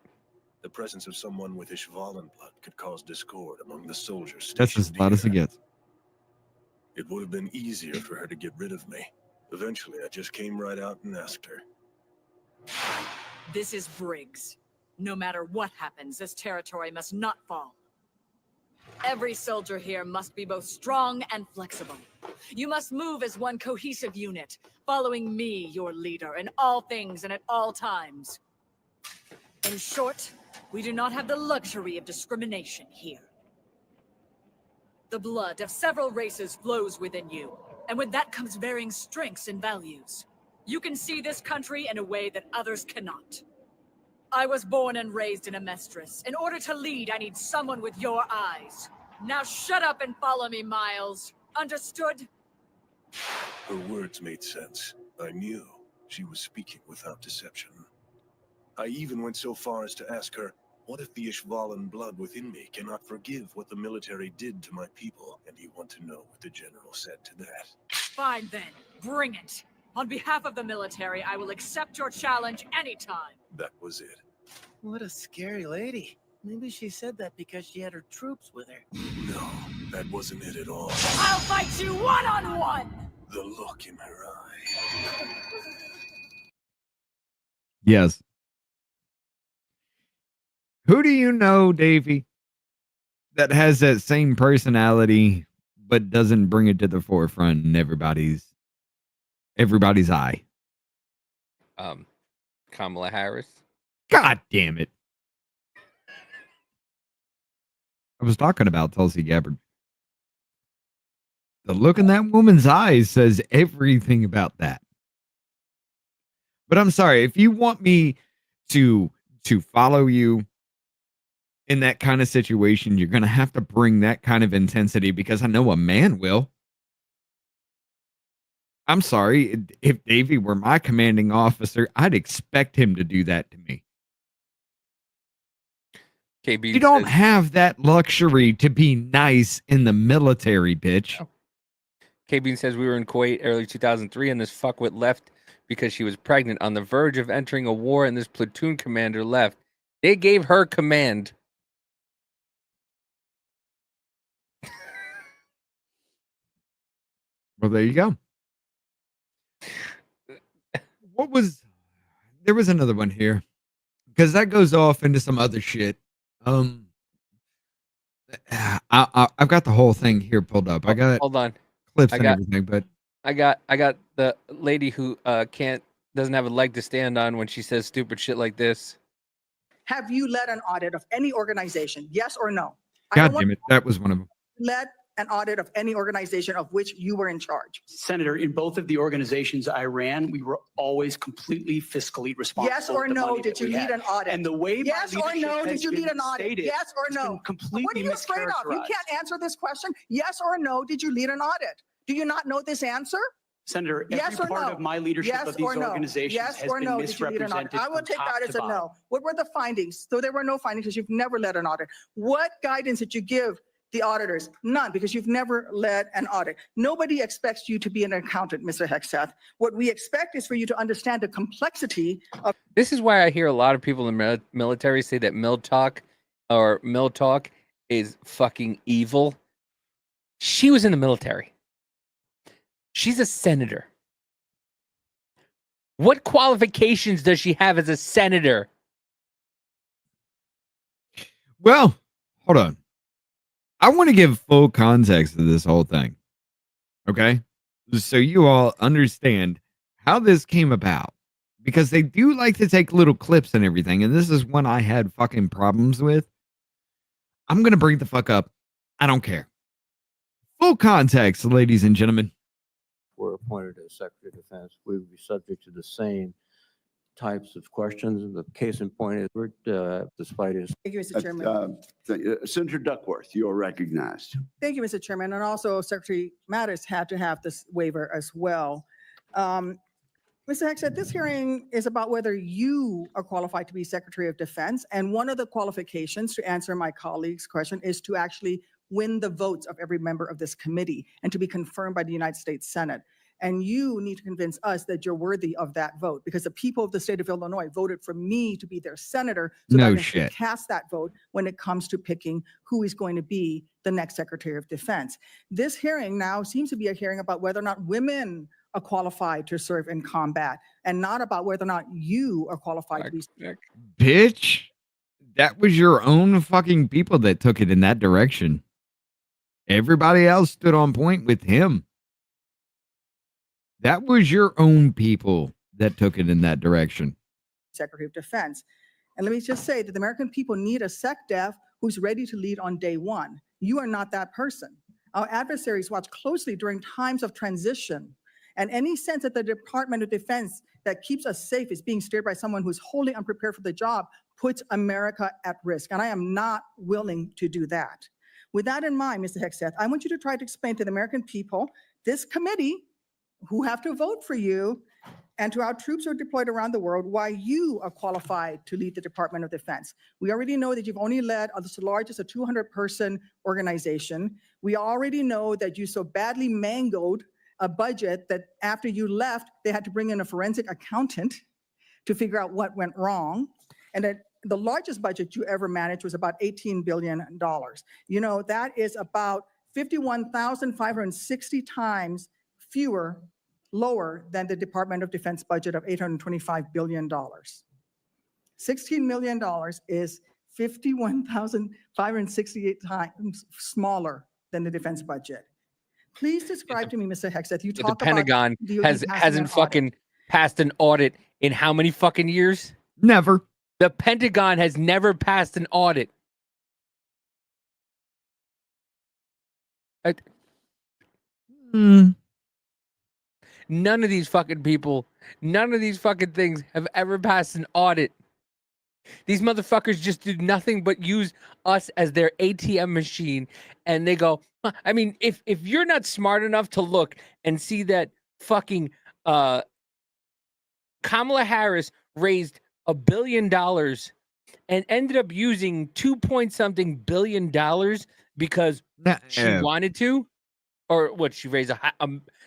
The presence of someone with Ishvalan blood could cause discord among the soldiers. That's as loud as it gets. It would have been easier for her to get rid of me. Eventually, I just came right out and asked her. This is Briggs. No matter what happens, this territory must not fall. Every soldier here must be both strong and flexible. You must move as one cohesive unit, following me, your leader, in all things and at all times. In short, we do not have the luxury of discrimination here. The blood of several races flows within you, and with that comes varying strengths and values. You can see this country in a way that others cannot. I was born and raised in Amestris. In order to lead, I need someone with your eyes. Now shut up and follow me, Miles. Understood? Her words made sense. I knew she was speaking without deception. I even went so far as to ask her, what if the Ishvalan blood within me cannot forgive what the military did to my people? And you want to know what the general said to that? Fine then, bring it. On behalf of the military, I will accept your challenge anytime. That was it. What a scary lady. Maybe she said that because she had her troops with her. No, that wasn't it at all. I'll fight you one-on-one! The look in her eye. Yes. Who do you know, Davey, that has that same personality but doesn't bring it to the forefront in everybody's eye? Kamala Harris. God damn it. I was talking about Tulsi Gabbard. The look in that woman's eyes says everything about that. But I'm sorry, if you want me to follow you in that kind of situation, you're going to have to bring that kind of intensity, because I know a man will. I'm sorry, if Davey were my commanding officer, I'd expect him to do that to me. KB, you don't have that luxury to be nice in the military, bitch. KB says we were in Kuwait early 2003 and this fuckwit left because she was pregnant on the verge of entering a war and this platoon commander left. They gave her command. Well, there you go. There was another one here, because that goes off into some other shit. I've got the whole thing here pulled up. I got hold on clips and everything, but I got the lady who doesn't have a leg to stand on when she says stupid shit like this. Have you led an audit of any organization? Yes or no? God damn it, that was one of them. Led an audit of any organization of which you were in charge? Senator, in both of the organizations I ran, we were always completely fiscally responsible. Yes or with the no, money did that you we lead had. an audit? And the way my yes or leadership no, has did you lead been an audit? stated, Yes or it's no? been completely What are you afraid of? You mischaracterized. can't answer this question. Yes or no, did you lead an audit? Do you not know this answer? Senator, every Yes or part no? of my leadership Yes of these or no? organizations Yes has or been no? Did you lead an audit? misrepresented I will from take top that to as a bottom. no. What were the findings? So there were no findings because you've never led an audit. What guidance did you give the auditors? None, because you've never led an audit. Nobody expects you to be an accountant, Mr. Hegseth. What we expect is for you to understand the complexity of. This is why I hear a lot of people in the military say that mil talk is fucking evil. She was in the military. She's a senator. What qualifications does she have as a senator? Well, hold on. I want to give full context to this whole thing. Okay? So you all understand how this came about. Because they do like to take little clips and everything. And this is one I had fucking problems with. I'm going to bring the fuck up. I don't care. Full context, ladies and gentlemen. Were appointed as Secretary of Defense, we would be subject to the same types of questions. The case in point is, despite his. Thank you, Mr. Chairman. Senator Duckworth, you're recognized. Thank you, Mr. Chairman. And also Secretary Mattis had to have this waiver as well. Mr. Hegseth, this hearing is about whether you are qualified to be Secretary of Defense. And one of the qualifications, to answer my colleague's question, is to actually win the votes of every member of this committee and to be confirmed by the United States Senate. And you need to convince us that you're worthy of that vote, because the people of the state of Illinois voted for me to be their senator so that I can cast that vote when it comes to picking who is going to be the next Secretary of Defense. This hearing now seems to be a hearing about whether or not women are qualified to serve in combat, and not about whether or not you are qualified to be. Bitch, that was your own fucking people that took it in that direction. Everybody else stood on point with him. That was your own people that took it in that direction. Secretary of Defense. And let me just say that the American people need a SecDef who's ready to lead on day one. You are not that person. Our adversaries watch closely during times of transition. And any sense that the Department of Defense that keeps us safe is being steered by someone who's wholly unprepared for the job puts America at risk. And I am not willing to do that. With that in mind, Mr. Hegseth, I want you to try to explain to the American people, this committee, who have to vote for you, and to our troops who are deployed around the world, why you are qualified to lead the Department of Defense. We already know that you've only led the largest, a 200-person organization. We already know that you so badly mangled a budget that after you left, they had to bring in a forensic accountant to figure out what went wrong. And that the largest budget you ever managed was about $18 billion. You know, that is about 51,560 times fewer, lower than the Department of Defense budget of $825 billion. $16 million is 51,568 times smaller than the defense budget. Please describe to me, Mr. Hegseth, you talk about the Pentagon DOD hasn't fucking passed an audit in how many fucking years? Never. The Pentagon has never passed an audit. None of these fucking people, none of these fucking things have ever passed an audit. These motherfuckers just do nothing but use us as their ATM machine, and they go, I mean, if you're not smart enough to look and see that fucking Kamala Harris raised $1 billion and ended up using 2-point-something billion because she wanted to, or what? She raised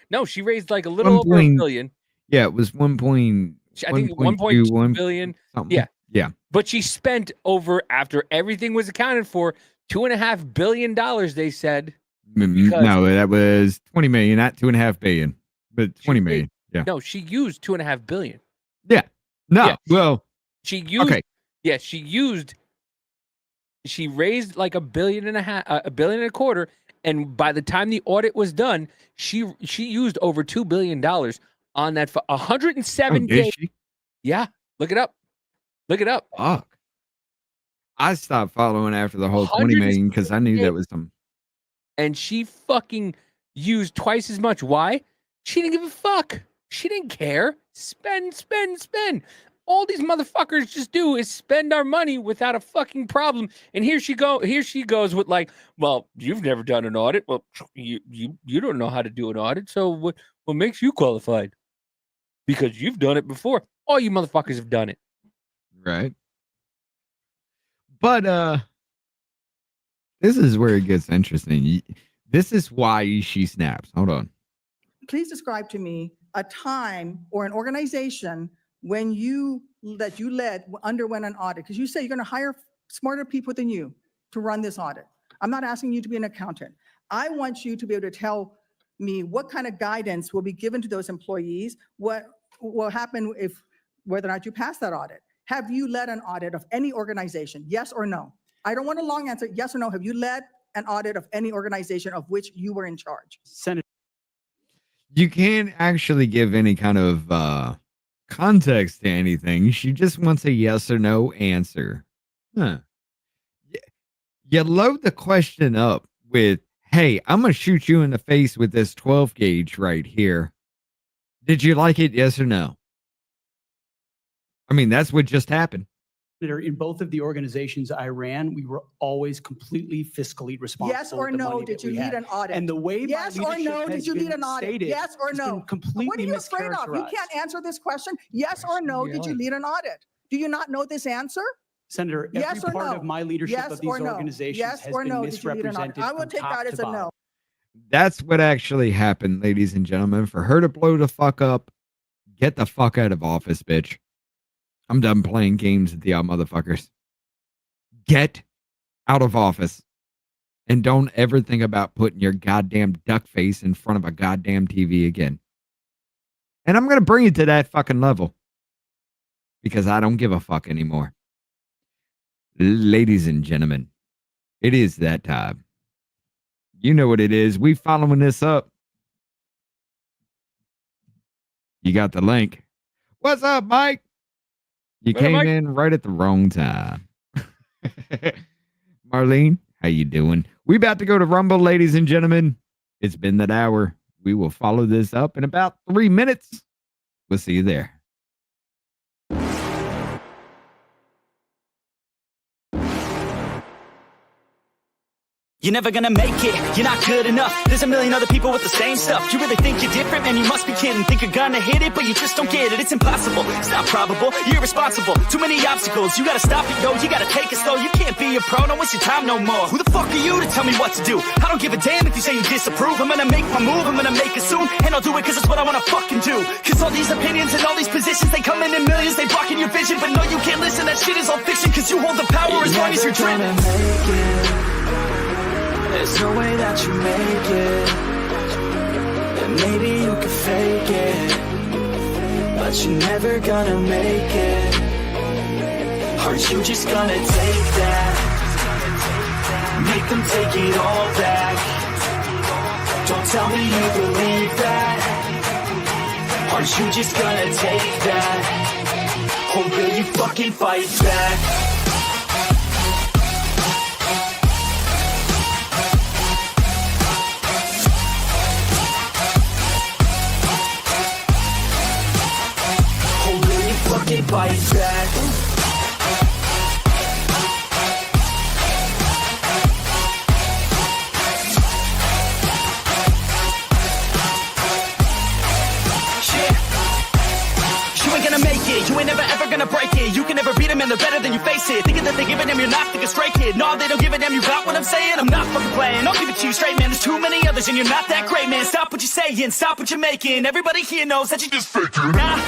no, she raised like a little over $1 billion. Yeah, it was 1 point. I think 1.2 billion. Something. Yeah. Yeah. But she spent over, after everything was accounted for, $2.5 billion, they said. No, that was 20 million, not 2.5 billion, but 20 million. Yeah. No, she used 2.5 billion. Yeah. No. Yeah, well, she used. Okay. Yeah, she raised like $1.5 billion, $1.25 billion, and by the time the audit was done, she used over $2 billion on that 107 days. Yeah, look it up. Look it up. Fuck. I stopped following after the whole 20 million because I knew that was some. And she fucking used twice as much. Why? She didn't give a fuck. She didn't care. Spend. All these motherfuckers just do is spend our money without a fucking problem. And here she goes with like, well, you've never done an audit. Well, you don't know how to do an audit. So what makes you qualified? Because you've done it before. All you motherfuckers have done it. Right. But this is where it gets interesting. This is why she snaps. Hold on. Please describe to me a time or an organization when you underwent an audit, because you say you're going to hire smarter people than you to run this audit. I'm not asking you to be an accountant. I want you to be able to tell me what kind of guidance will be given to those employees, what will happen whether or not you pass that audit. Have you led an audit of any organization? Yes or no? I don't want a long answer. Yes or no? Have you led an audit of any organization of which you were in charge? Senator. You can't actually give any kind of context to anything. She just wants a yes or no answer. Huh. You load the question up with, hey, I'm going to shoot you in the face with this 12 gauge right here. Did you like it? Yes or no? I mean, that's what just happened. In both of the organizations I ran, we were always completely fiscally responsible. Yes or with the no, money did that you we lead had. an audit? And the way yes my or leadership no, has did you lead been an audit? stated Yes or has no? been completely What are you afraid of? You mischaracterized. can't answer this question. Yes or no, did you lead an audit? Do you not know this answer? Senator, every Yes or part no? of my leadership Yes of these or no? organizations Yes has or been no, did you lead an audit? misrepresented I will from take top that as to a bottom. no. That's what actually happened, ladies and gentlemen. For her to blow the fuck up, get the fuck out of office, bitch. I'm done playing games with y'all motherfuckers. Get out of office. And don't ever think about putting your goddamn duck face in front of a goddamn TV again. And I'm going to bring it to that fucking level. Because I don't give a fuck anymore. Ladies and gentlemen, it is that time. You know what it is. We following this up. You got the link. What's up, Mike? You What up, came Mike? in right at the wrong time. Marlene, how you doing? We about to go to Rumble, ladies and gentlemen. It's been that hour. We will follow this up in about 3 minutes. We'll see you there. You're never gonna make it, you're not good enough. There's a million other people with the same stuff. You really think you're different, man, you must be kidding. Think you're gonna hit it, but you just don't get it. It's impossible, it's not probable, you're irresponsible. Too many obstacles, you gotta stop it, yo. You gotta take it slow, you can't be a pro, don't waste your time no more. Who the fuck are you to tell me what to do? I don't give a damn if you say you disapprove. I'm gonna make my move, I'm gonna make it soon. And I'll do it cause it's what I wanna fucking do. Cause all these opinions and all these positions, they come in millions, they blocking your vision. But no, you can't listen, that shit is all fiction. Cause you hold the power as long as you're driven. There's no way that you make it. And maybe you could fake it, but you're never gonna make it. Aren't you just gonna take that? Make them take it all back. Don't tell me you believe that. Aren't you just gonna take that? Or will you fucking fight back? Fucking fight back. You ain't gonna make it, you ain't never ever gonna break it. You can never beat them and they're better than you face it. Thinking that they give a damn, you're not thinking straight, kid. No, they don't give a damn, you got what I'm saying? I'm not fucking playing, I'll give it to you straight, man. There's too many others and you're not that great, man. Stop what you're saying, stop what you're making. Everybody here knows that you just faking. Nah.